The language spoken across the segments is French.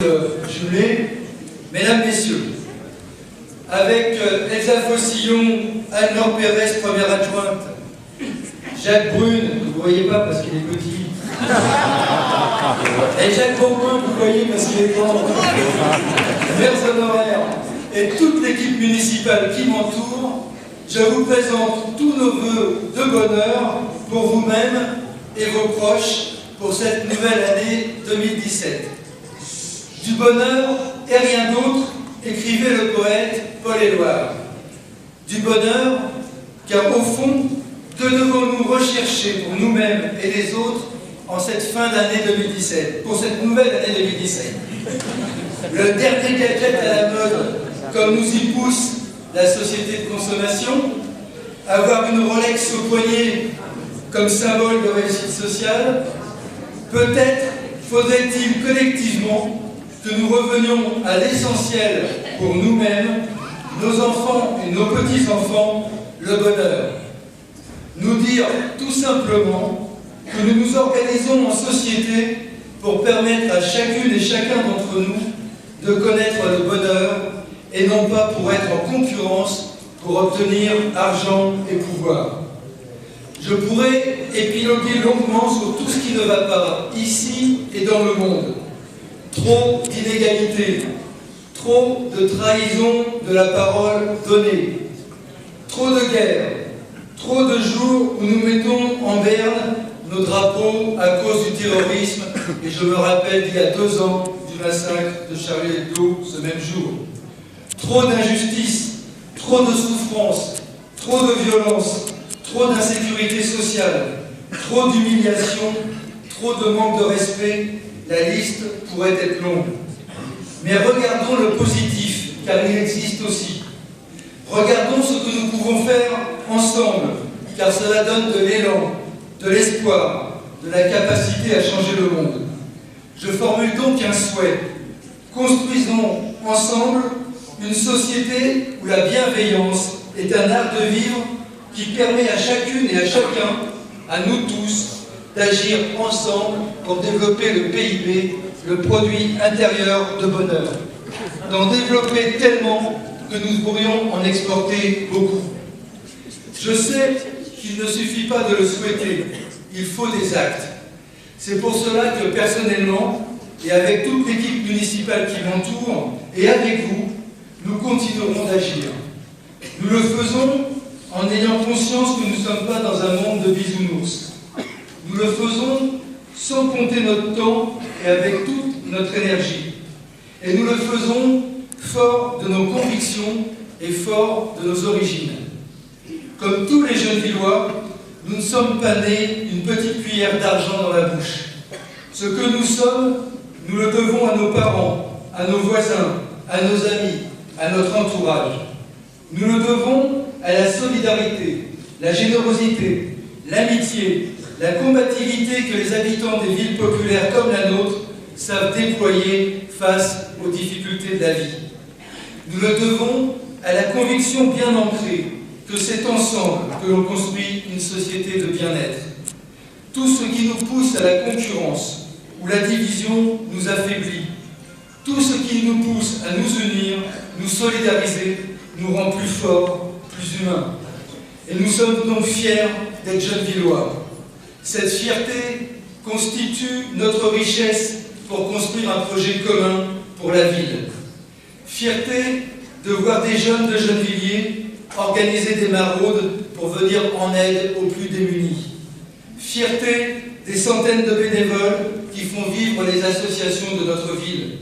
Jumelé, mesdames, messieurs, avec Elsa Fossillon, Anne-Laure Pérez, première adjointe, Jacques Brune, que vous ne voyez pas parce qu'il est petit, et Jacques Bourgoin, vous voyez parce qu'il est grand, maires honoraires, et toute l'équipe municipale qui m'entoure, je vous présente tous nos vœux de bonheur pour vous-même et vos proches pour cette nouvelle année 2017. Du bonheur et rien d'autre, écrivait le poète Paul Éluard. Du bonheur, car au fond, que devons-nous rechercher pour nous-mêmes et les autres en cette fin d'année 2017, pour cette nouvelle année 2017? Le dernier gadget à la mode, comme nous y pousse la société de consommation, avoir une Rolex au poignet comme symbole de réussite sociale. Peut-être faudrait-il collectivement que nous revenions à l'essentiel pour nous-mêmes, nos enfants et nos petits-enfants, le bonheur. Nous dire tout simplement que nous nous organisons en société pour permettre à chacune et chacun d'entre nous de connaître le bonheur et non pas pour être en concurrence pour obtenir argent et pouvoir. Je pourrais épiloguer longuement sur tout ce qui ne va pas ici et dans le monde. Trop d'inégalités, trop de trahison de la parole donnée, trop de guerres, trop de jours où nous mettons en berne nos drapeaux à cause du terrorisme, et je me rappelle d'il y a 2 ans du massacre de Charlie Hebdo ce même jour. Trop d'injustice, trop de souffrance, trop de violence, trop d'insécurité sociale, trop d'humiliation, trop de manque de respect. La liste pourrait être longue. Mais regardons le positif, car il existe aussi. Regardons ce que nous pouvons faire ensemble, car cela donne de l'élan, de l'espoir, de la capacité à changer le monde. Je formule donc un souhait. Construisons ensemble une société où la bienveillance est un art de vivre qui permet à chacune et à chacun, à nous tous, d'agir ensemble pour développer le PIB, le produit intérieur de bonheur. D'en développer tellement que nous pourrions en exporter beaucoup. Je sais qu'il ne suffit pas de le souhaiter, il faut des actes. C'est pour cela que personnellement, et avec toute l'équipe municipale qui m'entoure, et avec vous, nous continuerons d'agir. Nous le faisons en ayant conscience que nous ne sommes pas dans un monde de bisounours. Nous le faisons sans compter notre temps et avec toute notre énergie. Et nous le faisons fort de nos convictions et fort de nos origines. Comme tous les jeunes Villois, nous ne sommes pas nés une petite cuillère d'argent dans la bouche. Ce que nous sommes, nous le devons à nos parents, à nos voisins, à nos amis, à notre entourage. Nous le devons à la solidarité, la générosité, l'amitié, la combativité que les habitants des villes populaires comme la nôtre savent déployer face aux difficultés de la vie. Nous le devons à la conviction bien ancrée que c'est ensemble que l'on construit une société de bien-être. Tout ce qui nous pousse à la concurrence ou la division nous affaiblit. Tout ce qui nous pousse à nous unir, nous solidariser, nous rend plus forts, plus humains. Et nous sommes donc fiers d'être jeunes Villois. Cette fierté constitue notre richesse pour construire un projet commun pour la ville. Fierté de voir des jeunes de Gennevilliers organiser des maraudes pour venir en aide aux plus démunis. Fierté des centaines de bénévoles qui font vivre les associations de notre ville.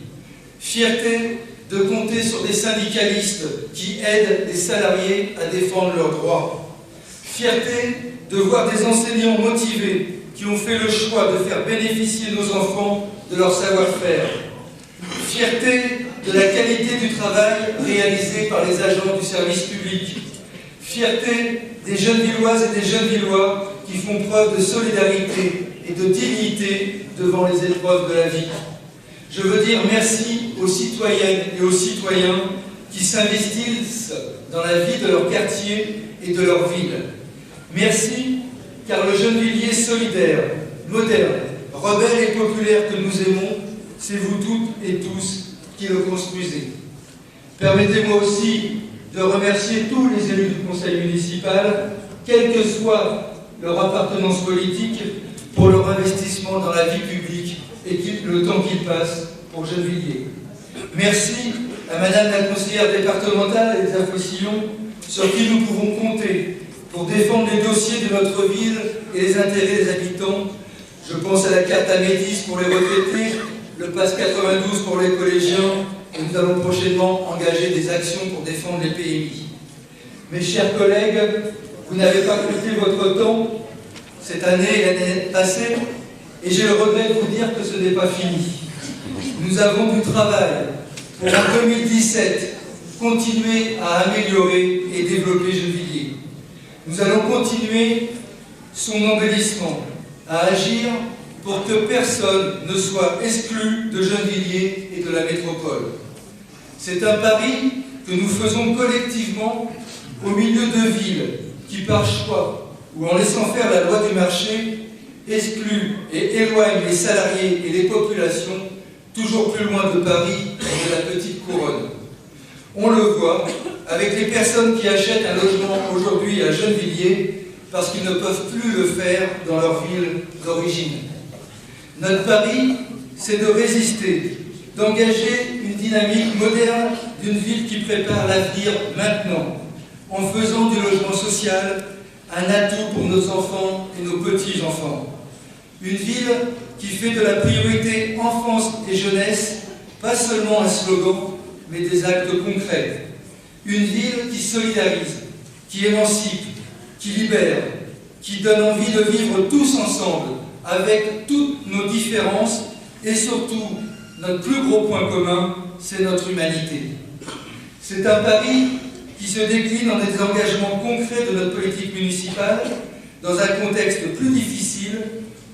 Fierté de compter sur des syndicalistes qui aident les salariés à défendre leurs droits. Fierté de voir des enseignants motivés qui ont fait le choix de faire bénéficier nos enfants de leur savoir-faire. Fierté de la qualité du travail réalisé par les agents du service public. Fierté des jeunes Villoises et des jeunes Villois qui font preuve de solidarité et de dignité devant les épreuves de la vie. Je veux dire merci aux citoyennes et aux citoyens qui s'investissent dans la vie de leur quartier et de leur ville. Merci, car le Gennevilliers solidaire, moderne, rebelle et populaire que nous aimons c'est vous toutes et tous qui le construisez. Permettez-moi aussi de remercier tous les élus du conseil municipal, quelle que soit leur appartenance politique, pour leur investissement dans la vie publique et le temps qu'ils passent pour Gennevilliers. Merci à Madame la conseillère départementale Elsa Faucillon, sur qui nous pouvons compter pour défendre les dossiers de notre ville et les intérêts des habitants. Je pense à la carte à Médis pour les retraités, le pass 92 pour les collégiens, et nous allons prochainement engager des actions pour défendre les PMI. Mes chers collègues, vous n'avez pas compté votre temps cette année et l'année passée, et j'ai le regret de vous dire que ce n'est pas fini. Nous avons du travail pour en 2017 continuer à améliorer et développer Gennevilliers. Nous allons continuer son embellissement, à agir pour que personne ne soit exclu de Gennevilliers et de la métropole. C'est un pari que nous faisons collectivement au milieu de villes qui, par choix ou en laissant faire la loi du marché, excluent et éloignent les salariés et les populations toujours plus loin de Paris et de la petite couronne. On le voit avec les personnes qui achètent un logement aujourd'hui à Gennevilliers parce qu'ils ne peuvent plus le faire dans leur ville d'origine. Notre pari, c'est de résister, d'engager une dynamique moderne d'une ville qui prépare l'avenir maintenant, en faisant du logement social un atout pour nos enfants et nos petits-enfants. Une ville qui fait de la priorité enfance et jeunesse, pas seulement un slogan, mais des actes concrets. Une ville qui solidarise, qui émancipe, qui libère, qui donne envie de vivre tous ensemble, avec toutes nos différences, et surtout, notre plus gros point commun, c'est notre humanité. C'est un pari qui se décline en des engagements concrets de notre politique municipale, dans un contexte plus difficile,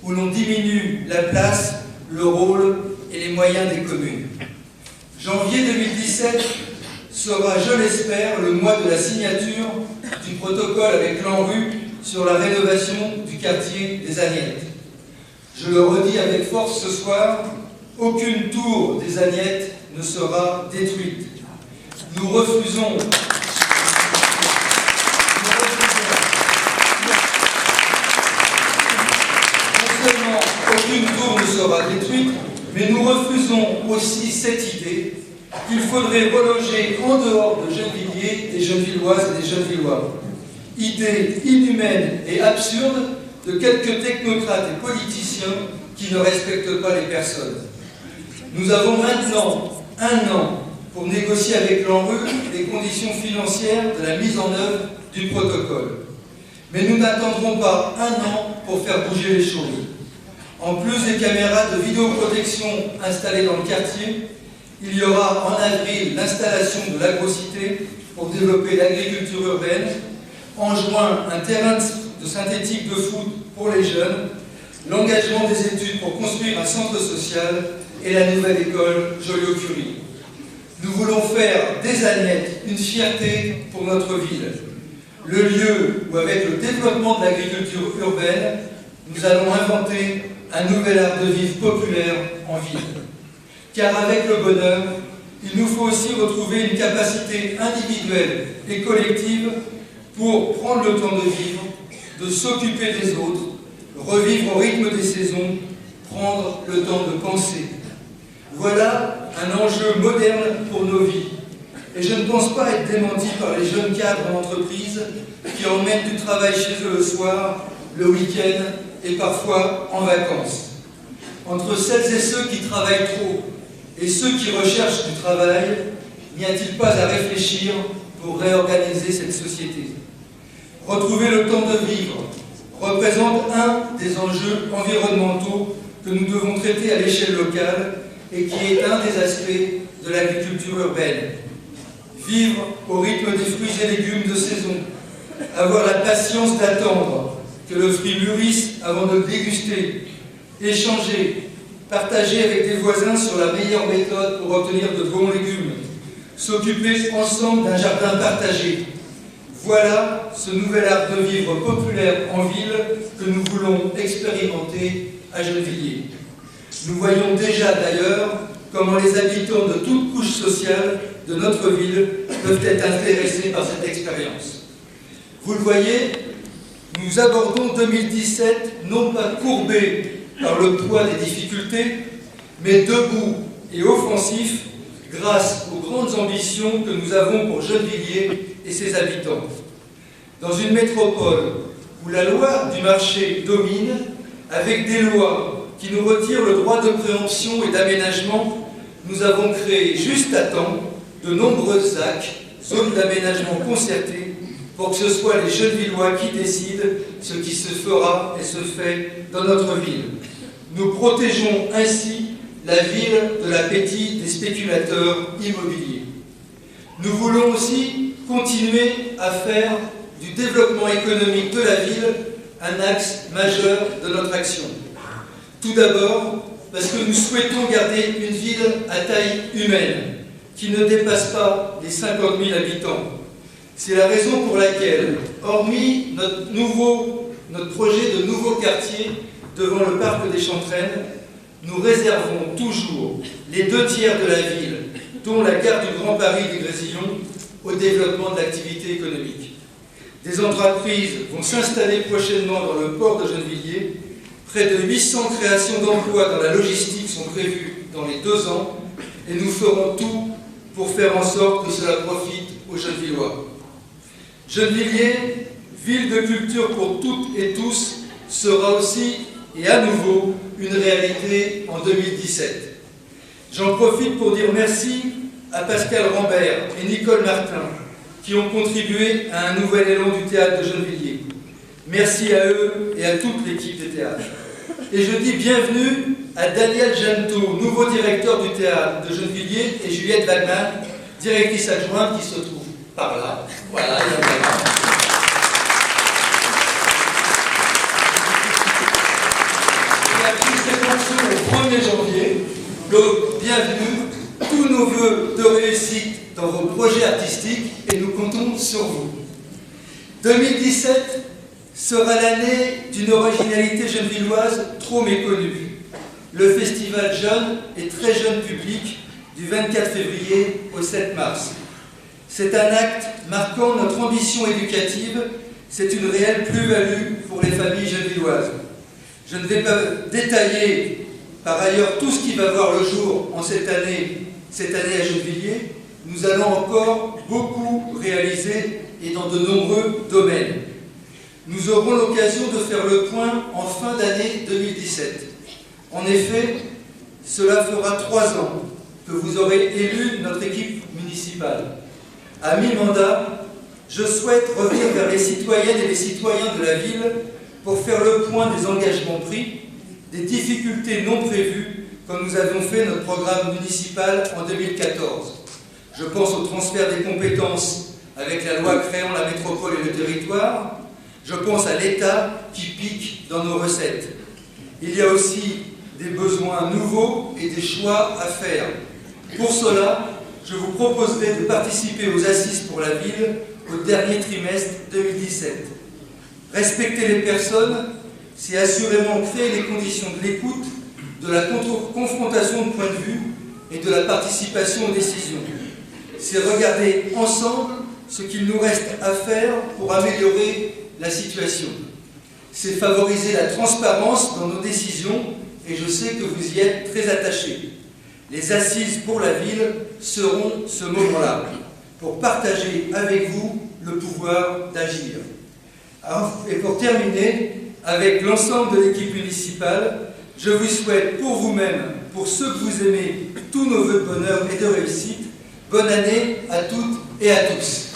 où l'on diminue la place, le rôle et les moyens des communes. Janvier 2017 sera, je l'espère, le mois de la signature du protocole avec l'ANRU sur la rénovation du quartier des Agnettes. Je le redis avec force ce soir, aucune tour des Agnettes ne sera détruite. Nous refusons aucune tour ne sera détruite, mais nous refusons aussi cette idée qu'il faudrait reloger en dehors de Gennevilliers des Gennevilloises et des Gennevillois. Idée inhumaine et absurde de quelques technocrates et politiciens qui ne respectent pas les personnes. Nous avons maintenant un an pour négocier avec l'ANRU les conditions financières de la mise en œuvre du protocole. Mais nous n'attendrons pas un an pour faire bouger les choses. En plus des caméras de vidéoprotection installées dans le quartier, il y aura en avril l'installation de l'agrocité pour développer l'agriculture urbaine, en juin un terrain de synthétique de foot pour les jeunes, l'engagement des études pour construire un centre social et la nouvelle école Joliot-Curie. Nous voulons faire des Agnettes une fierté pour notre ville, le lieu où, avec le développement de l'agriculture urbaine, nous allons inventer un nouvel art de vivre populaire en ville. Car avec le bonheur, il nous faut aussi retrouver une capacité individuelle et collective pour prendre le temps de vivre, de s'occuper des autres, revivre au rythme des saisons, prendre le temps de penser. Voilà un enjeu moderne pour nos vies. Et je ne pense pas être démenti par les jeunes cadres en entreprise qui emmènent du travail chez eux le soir, le week-end et parfois en vacances. Entre celles et ceux qui travaillent trop et ceux qui recherchent du travail, n'y a-t-il pas à réfléchir pour réorganiser cette société? Retrouver le temps de vivre représente un des enjeux environnementaux que nous devons traiter à l'échelle locale et qui est un des aspects de l'agriculture urbaine. Vivre au rythme des fruits et légumes de saison, avoir la patience d'attendre que le fruit mûrisse avant de le déguster, échanger, partager avec des voisins sur la meilleure méthode pour obtenir de bons légumes, s'occuper ensemble d'un jardin partagé. Voilà ce nouvel art de vivre populaire en ville que nous voulons expérimenter à Gennevilliers. Nous voyons déjà d'ailleurs comment les habitants de toutes couches sociales de notre ville peuvent être intéressés par cette expérience. Vous le voyez, nous abordons 2017 non pas courbés par le poids des difficultés, mais debout et offensifs grâce aux grandes ambitions que nous avons pour Gennevilliers et ses habitants. Dans une métropole où la loi du marché domine, avec des lois qui nous retirent le droit de préemption et d'aménagement, nous avons créé juste à temps de nombreuses ZAC, zones d'aménagement concertées, pour que ce soit les Gennevillois qui décident ce qui se fera et se fait dans notre ville. Nous protégeons ainsi la ville de l'appétit des spéculateurs immobiliers. Nous voulons aussi continuer à faire du développement économique de la ville un axe majeur de notre action. Tout d'abord, parce que nous souhaitons garder une ville à taille humaine, qui ne dépasse pas les 50 000 habitants. C'est la raison pour laquelle, hormis notre projet de nouveau quartier devant le parc des Chantraines, nous réservons toujours les 2 tiers de la ville, dont la gare du Grand Paris des Grésillons, au développement de l'activité économique. Des entreprises vont s'installer prochainement dans le port de Gennevilliers. Près de 800 créations d'emplois dans la logistique sont prévues dans les 2 ans et nous ferons tout pour faire en sorte que cela profite aux Gennevillois. Gennevilliers, ville de culture pour toutes et tous, sera aussi et à nouveau une réalité en 2017. J'en profite pour dire merci à Pascal Rambert et Nicole Martin qui ont contribué à un nouvel élan du théâtre de Gennevilliers. Merci à eux et à toute l'équipe des théâtres. Et je dis bienvenue à Daniel Janto, nouveau directeur du théâtre de Gennevilliers, et Juliette Wagman, directrice adjointe qui se trouve par là. Voilà, et à tous ces fonctions au 1er janvier, donc bienvenue, tous nos vœux de réussite dans vos projets artistiques et nous comptons sur vous. 2017 sera l'année d'une originalité gennevilloise trop méconnue. Le festival jeune et très jeune public du 24 février au 7 mars. C'est un acte marquant notre ambition éducative, c'est une réelle plus-value pour les familles gennevilloises. Je ne vais pas détailler par ailleurs tout ce qui va voir le jour en cette année à Gennevilliers. Nous allons encore beaucoup réaliser et dans de nombreux domaines. Nous aurons l'occasion de faire le point en fin d'année 2017. En effet, cela fera 3 ans que vous aurez élu notre équipe municipale. À mi-mandat, je souhaite revenir vers les citoyennes et les citoyens de la ville pour faire le point des engagements pris, des difficultés non prévues quand nous avions fait notre programme municipal en 2014. Je pense au transfert des compétences avec la loi créant la métropole et le territoire. Je pense à l'État qui pique dans nos recettes. Il y a aussi des besoins nouveaux et des choix à faire. Pour cela, je vous proposerai de participer aux assises pour la ville au dernier trimestre 2017. Respecter les personnes, c'est assurément créer les conditions de l'écoute, de la confrontation de points de vue et de la participation aux décisions. C'est regarder ensemble ce qu'il nous reste à faire pour améliorer la situation. C'est favoriser la transparence dans nos décisions et je sais que vous y êtes très attachés. Les assises pour la ville seront ce moment-là pour partager avec vous le pouvoir d'agir. Et pour terminer, avec l'ensemble de l'équipe municipale, je vous souhaite pour vous-même, pour ceux que vous aimez, tous nos vœux de bonheur et de réussite. Bonne année à toutes et à tous.